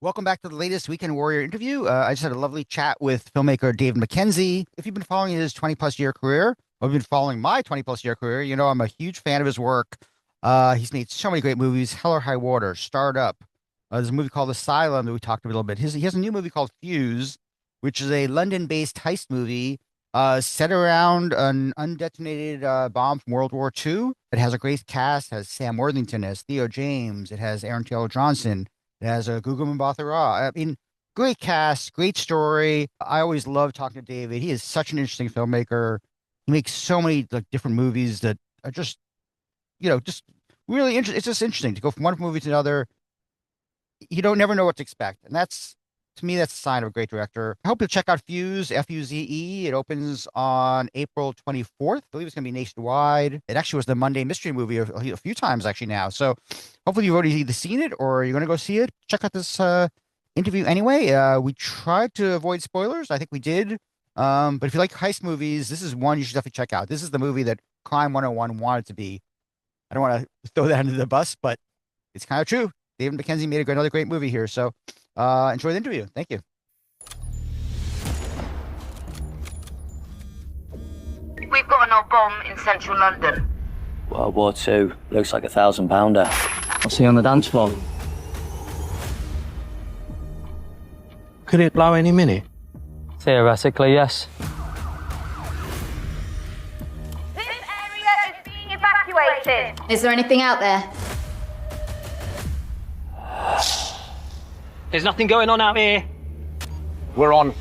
Welcome back to the latest Weekend Warrior interview. I just had a lovely chat with filmmaker David Mackenzie. If you've been following his 20 plus year career, or been following my 20 plus year career, you know I'm a huge fan of his work. He's made so many great movies: Hell or High Water, Startup. There's a movie called Asylum that we talked a little bit. He has a new movie called FUZE, which is a London-based heist movie set around an undetonated bomb from World War II. It has a great cast, has Sam Worthington, has Theo James, it has Aaron Taylor Johnson. It has a Gugu Mbatha-Raw. I mean, great cast, great story. I always love talking to David. He is such an interesting filmmaker. He makes so many like different movies that are just, just really interesting. It's just interesting to go from one movie to another. You don't never know what to expect, and that's to me that's a sign of a great director. I hope you'll check out Fuse, Fuze. It opens on April 24th. I believe it's going to be nationwide. It actually was the Monday Mystery Movie a few times actually now. So hopefully you've already either seen it or you're going to go see it. Check out this interview anyway. We tried to avoid spoilers. I think we did. But if you like heist movies, this is one you should definitely check out. This is the movie that Crime 101 wanted to be. I don't want to throw that under the bus, but it's kind of true. David Mackenzie made another great movie here. So enjoy the interview. Thank you. We've got an old bomb in central London. World War II. Looks like £1,000-pounder. I'll see you on the dance floor. Could it blow any minute? Theoretically, yes. This area is being evacuated. Is there anything out there? There's nothing going on out here. We're on.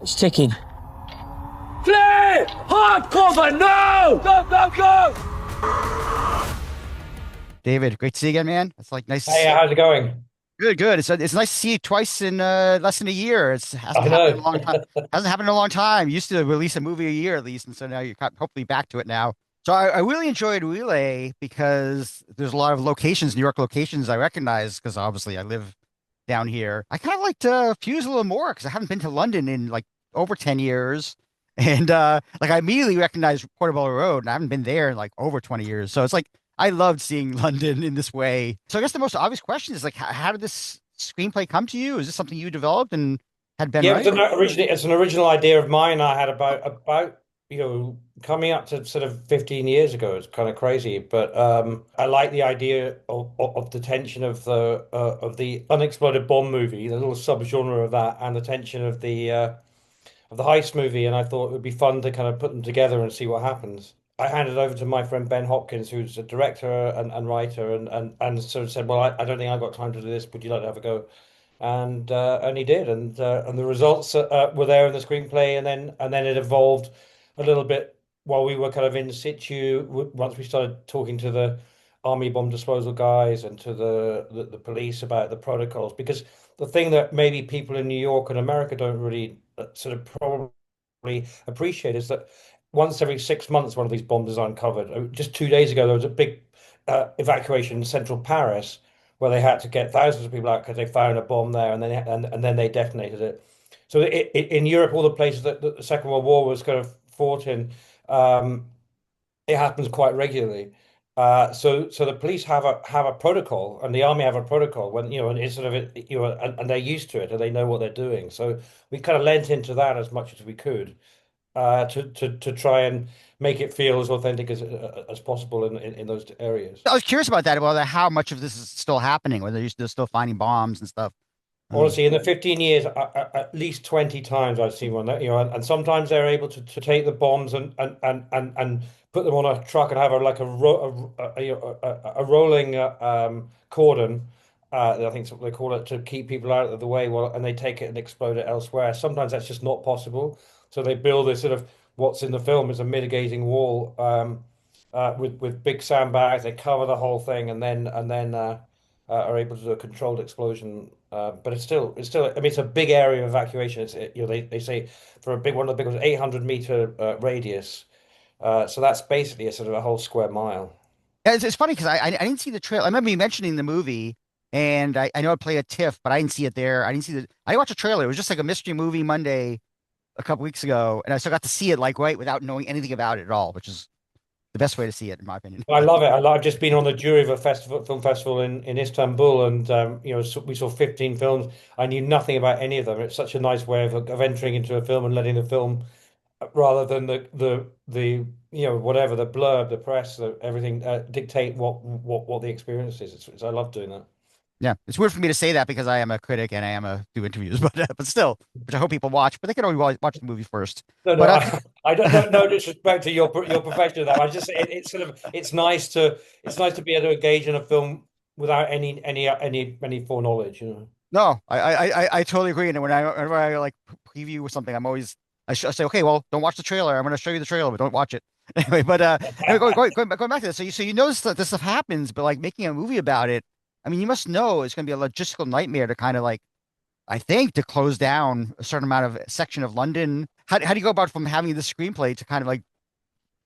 It's ticking. Flee! Hard cover! No! Go, go, go! David, great to see you again, man. It's like nice to Hey, see how's it going? Good, good. It's nice to see you twice in less than a year. It hasn't I happened in know. a long time. Hasn't happened in a long time. You used to release a movie a year at least, and so now you're hopefully back to it now. So I really enjoyed Relay because there's a lot of locations, New York locations I recognize because obviously I live down here. I kind of liked Fuse a little more because I haven't been to London in like over 10 years. And like I immediately recognized Portobello Road, and I haven't been there in like over 20 years. So it's like I loved seeing London in this way. So I guess the most obvious question is like, how did this screenplay come to you? Is this something you developed and had Ben Yeah, write? it's an original idea of mine. I had about coming up to sort of 15 years ago. It's kind of crazy, but I like the idea of the tension of the unexploded bomb movie, the little subgenre of that, and the tension of the heist movie. And I thought it would be fun to kind of put them together and see what happens. I handed over to my friend Ben Hopkins, who's a director and writer, and sort of said, "Well, I don't think I've got time to do this. Would you like to have a go?" And he did, and the results were there in the screenplay, and then it evolved a little bit while we were kind of in situ. Once we started talking to the army bomb disposal guys and to the police about the protocols, because the thing that maybe people in New York and America don't really sort of probably appreciate is that once every 6 months one of these bombs is uncovered. Just 2 days ago there was a big evacuation in central Paris where they had to get thousands of people out because they found a bomb there, and then they detonated it. So in Europe, all the places that the Second World War was kind of fought in, it happens quite regularly. So the police have a protocol, and the army have a protocol when and it's sort of and they're used to it and they know what they're doing. So we kind of lent into that as much as we could to try and make it feel as authentic as possible in those areas. I was curious about that, about how much of this is still happening, whether they're still finding bombs and stuff. Honestly, in the 15 years, at least 20 times I've seen one that, and sometimes they're able to take the bombs and put them on a truck and have a rolling cordon. I think that's what they call it, to keep people out of the way, and they take it and explode it elsewhere. Sometimes that's just not possible. So they build this sort of what's in the film is a mitigating wall with big sandbags. They cover the whole thing and then are able to do a controlled explosion. But it's still. I mean, it's a big area of evacuation. They say for a big one of the big ones, 800-meter radius. So that's basically a sort of a whole square mile. Yeah, it's funny because I didn't see the trailer. I remember you mentioning the movie, and I know it played at TIFF, but I didn't see it there. I didn't watch a trailer. It was just like a mystery movie Monday a couple weeks ago, and I still got to see it like right without knowing anything about it at all, which is the best way to see it, in my opinion. I love it. I've just been on the jury of a film festival in Istanbul, and we saw 15 films. I knew nothing about any of them. It's such a nice way of entering into a film and letting the film, rather than the whatever the blurb, the press, everything dictate what the experience is. I love doing that. Yeah, it's weird for me to say that because I am a critic and I am a do interviews, but still, which I hope people watch. But they can always watch the movie first. No, But no, I don't know. No disrespect to your profession. That I just it's sort of it's nice to be able to engage in a film without any foreknowledge. no, I totally agree. And whenever I like preview something, I say, okay, well, don't watch the trailer. I'm going to show you the trailer, but don't watch it anyway. But anyway, going back to this, so you notice that this stuff happens, but like making a movie about it, I mean, you must know it's going to be a logistical nightmare to kind of like I think to close down a certain amount of section of London. How do you go about from having the screenplay to kind of like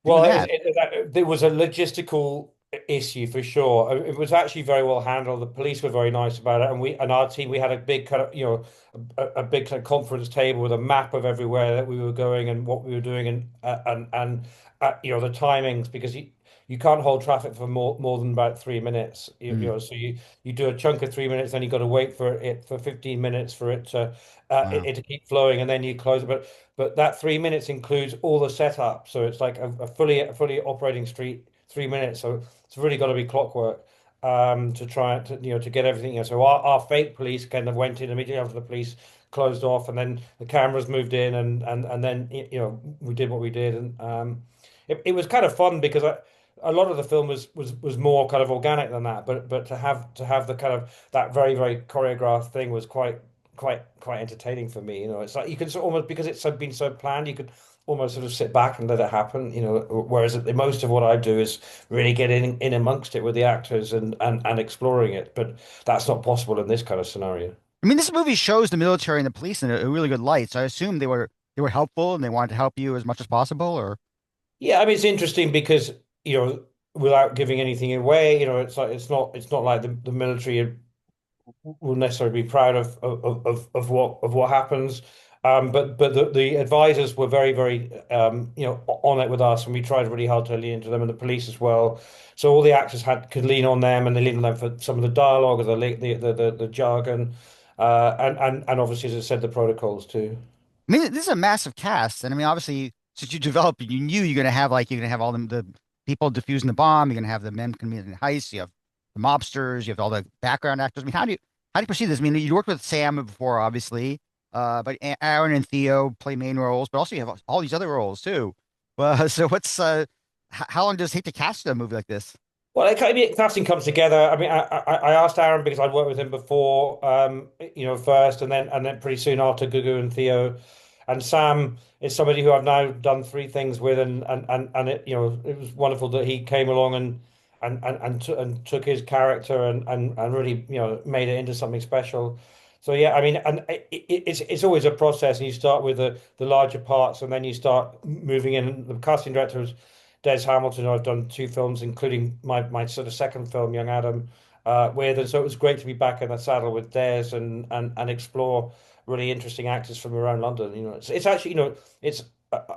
doing Well, that? there was a logistical issue for sure. It was actually very well handled. The police were very nice about it, and our team we had a big kind of a big kind of conference table with a map of everywhere that we were going and what we were doing and the timings because you can't hold traffic for more than about 3 minutes. Mm, So you do a chunk of 3 minutes, then you got to wait for it for 15 minutes for it to wow. it to keep flowing, and then you close it. But that 3 minutes includes all the setup, so it's like a fully operating street 3 minutes. So it's really got to be clockwork to try to get everything. So our fake police kind of went in immediately after the police closed off, and then the cameras moved in, and then we did what we did, and it was kind of fun because a lot of the film was more kind of organic than that, but to have the kind of that very choreographed thing was quite entertaining for me. It's like you can almost because it's been so planned, you could almost sort of sit back and let it happen. Whereas most of what I do is really get in amongst it with the actors and exploring it. But that's not possible in this kind of scenario. I mean, this movie shows the military and the police in a really good light. So I assume they were helpful and they wanted to help you as much as possible. Or Yeah, I mean it's interesting because without giving anything away, it's like it's not like the military will necessarily be proud of what happens. But the advisors were very on it with us, and we tried really hard to lean into them, and the police as well. So all the actors could lean on them, and they leaned on them for some of the dialogue or the jargon, and obviously, as I said, the protocols too. I mean, this is a massive cast, and I mean, obviously, since you developed it, you knew you're gonna have all the people defusing the bomb. You're gonna have the men committing the heist. You have the mobsters. You have all the background actors. I mean, how do you perceive this? I mean, you worked with Sam before, obviously, but Aaron and Theo play main roles, but also you have all these other roles too. So how long does it take to cast a movie like this? Well, casting comes together. I mean, I asked Aaron because I'd worked with him before, first, and then pretty soon after Gugu and Theo, and Sam is somebody who I've now done three things with, and it was wonderful that he came along and took his character and really made it into something special. So yeah, I mean, and it's always a process, and you start with the larger parts, and then you start moving in. The casting director was Des Hamilton, I've done two films, including my sort of second film, Young Adam, with. And so it was great to be back in the saddle with Des and explore really interesting actors from around London. It's actually, it's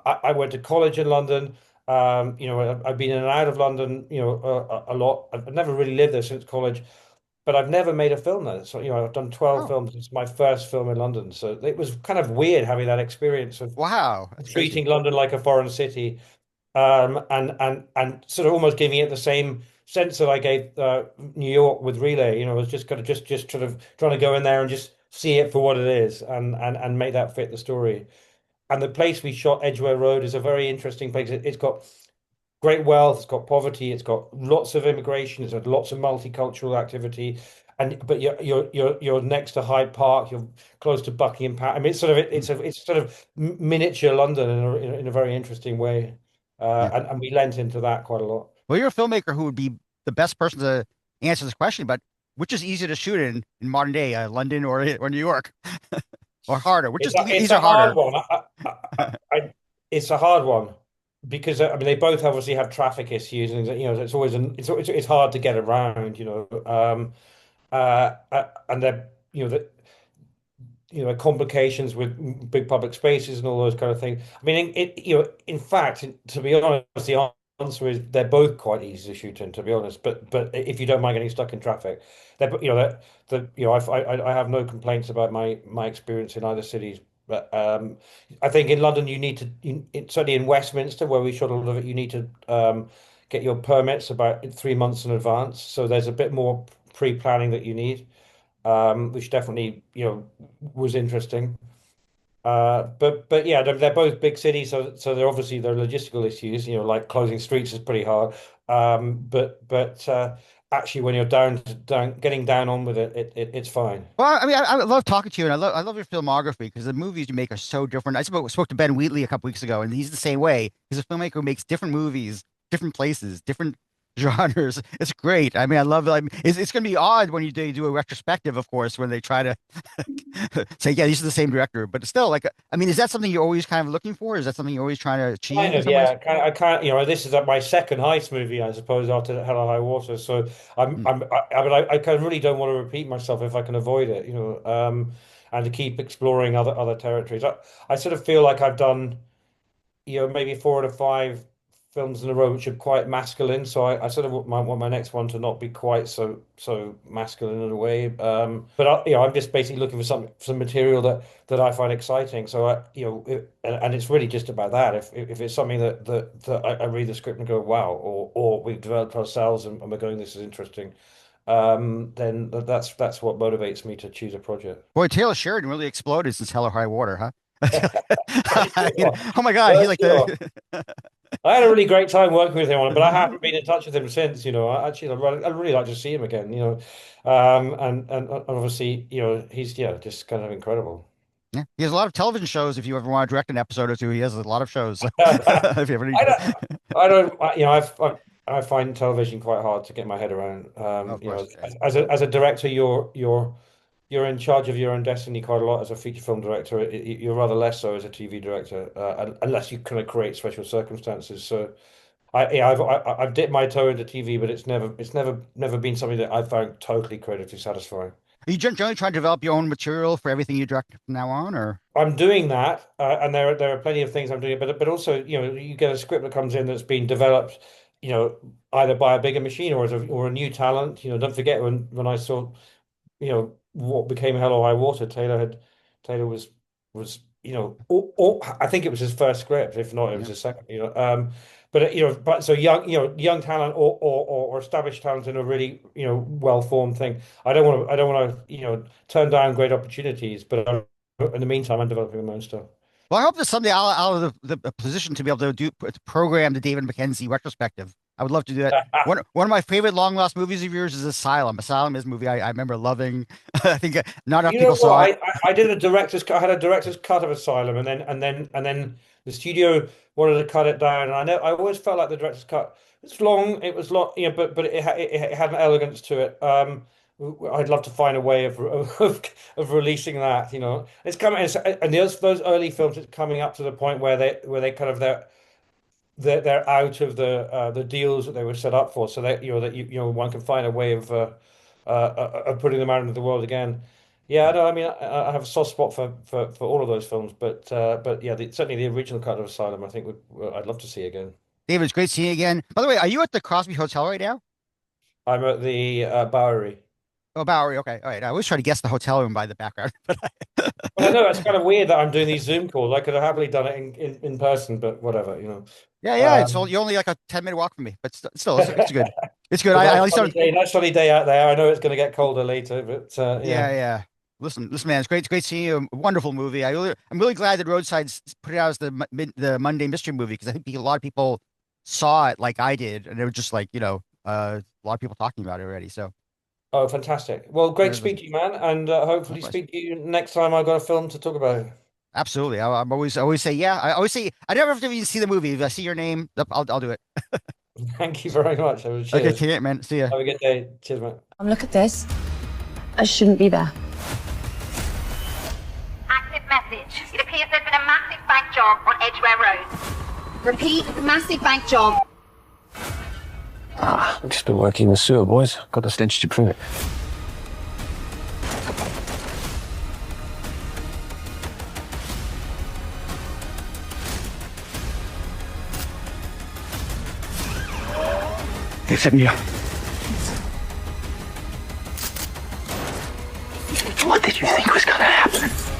I went to college in London. I've been in and out of London, a lot. I've never really lived there since college, but I've never made a film there. So, I've done 12 Oh, films. It's my first film in London. So it was kind of weird having that experience of wow, that's crazy. treating London like a foreign city, and sort of almost giving it the same sense that I gave New York with Relay. It was just kind of just sort of trying to go in there and just see it for what it is and make that fit the story. And the place we shot, Edgware Road, is a very interesting place. It's got great wealth, it's got poverty, it's got lots of immigration, it's got lots of multicultural activity. But you're next to Hyde Park, you're close to Buckingham Palace. I mean, it's sort of miniature London in a very interesting way, Yeah. and we lent into that quite a lot. Well, you're a filmmaker who would be the best person to answer this question, but which is easier to shoot in modern day, London or New York, or harder? Which It's is a, it's these are a hard harder. one. It's a hard one because I mean they both obviously have traffic issues, and it's always it's hard to get around, and they're complications with big public spaces and all those kind of things. I mean, in fact, to be honest, the answer is they're both quite easy to shoot in, to be honest. But if you don't mind getting stuck in traffic, I have no complaints about my experience in either cities. But I think in London you need to, certainly in Westminster where we shot a lot of it, you need to get your permits about 3 months in advance. So there's a bit more pre-planning that you need, which definitely was interesting. But yeah, they're both big cities, so they're obviously there are logistical issues. Like closing streets is pretty hard. But actually, when you're getting down on with it's fine. Well, I mean, I love talking to you, and I love your filmography because the movies you make are so different. I spoke to Ben Wheatley a couple weeks ago, and he's the same way. He's a filmmaker who makes different movies, different places, different genres. It's great. I mean, I love it. I mean, it's going to be odd when do a retrospective, of course, when they try to say, yeah, these are the same director. But still, like, I mean, is that something you're always kind of looking for? Is that something you're always trying to achieve Kind in of, some ways? yeah. I can't, this is my second heist movie, I suppose, after Hell or High Water. So Hmm. I mean, I kind of really don't want to repeat myself if I can avoid it, and to keep exploring other territories. I sort of feel like I've done, maybe 4 out of 5 films in a row which are quite masculine. So I sort of want my next one to not be quite so masculine in a way. But I'm just basically looking for some material that I find exciting. So and it's really just about that. If it's something that I read the script and go, wow, or we've developed ourselves and we're going, this is interesting. Then that's what motivates me to choose a project. Boy, Taylor Sheridan really exploded since Hell or High Water, huh? Sure. Oh my God, he's Well, like sure. the I had a really great time working with him on it, but I haven't been in touch with him since. I'd really like to see him again. And obviously, he's just kind of incredible. yeah. He has a lot of television shows. If you ever want to direct an episode or two, he has a lot of shows. I If you ever need don't, to. I don't, I find television quite hard to get my head around. Oh, of course. Yeah. As a director, you're in charge of your own destiny quite a lot as a feature film director. You're rather less so as a TV director, unless you kind of create special circumstances. So I've dipped my toe into TV, but it's never been something that I've found totally creatively satisfying. Are you generally trying to develop your own material for everything you direct from now on, or? I'm doing that, and there are plenty of things I'm doing, but also you get a script that comes in that's been developed, either by a bigger machine or a new talent. Don't forget when I saw what became Hell or High Water. Taylor was I think it was his first script, if not it was Yeah. his second. But so young talent or established talent in a really well formed thing. I don't want to turn down great opportunities, but in the meantime I'm developing my own stuff. Well, I hope that someday I'll out of the position to be able to program the David Mackenzie retrospective. I would love to do that. One of my favorite long lost movies of yours is Asylum. Asylum is a movie I remember loving. I think not enough You know people saw it. what? I did a director's cut. I had a director's cut of Asylum, and then the studio wanted to cut it down. And I always felt like the director's cut. It's long. It was long, but it had an elegance to it. I'd love to find a way of releasing that. It's coming, and those early films, it's coming up to the point where they kind of they're out of the deals that they were set up for, so that one can find a way of putting them out into the world again. Yeah, no, I mean I have a soft spot for all of those films, but yeah, certainly the original cut of Asylum, I think I'd love to see again. David, it's great seeing you again. By the way, are you at the Crosby Hotel right now? I'm at the Bowery. Oh, Bowery. Okay. All right. I always try to guess the hotel room by the background, but Well, I know it's kind of weird that I'm doing these Zoom calls. I could have happily done it in person, but whatever. yeah, yeah. You're only like a 10-minute walk from me, but still, it's good. It's good. But I at nice least sunny don't. day, nice sunny day out there. I know it's going to get colder later, but Yeah, yeah. yeah. Listen, man. It's great seeing you. A wonderful movie. I'm really glad that Roadside's put it out as the Monday mystery movie because I think a lot of people saw it like I did, and they were just like, a lot of people talking about it already. So, Oh, fantastic. Well, great to listen, speak to you, man, and hopefully likewise. speak to you next time I've got a film to talk about. Absolutely. I'm always say yeah. I always say I never have to even see the movie. If I see your name, I'll do it. Thank you very much. Okay, Cheers. take it, man. See ya. Have a good day. Cheers, mate. Look at this. I shouldn't be there. Active message. It appears there's been a massive bank job on Edgware Road. Repeat, massive bank job. I've just been working in the sewer, boys. Got the stench to prove it. Listen, you. What did you think was gonna happen?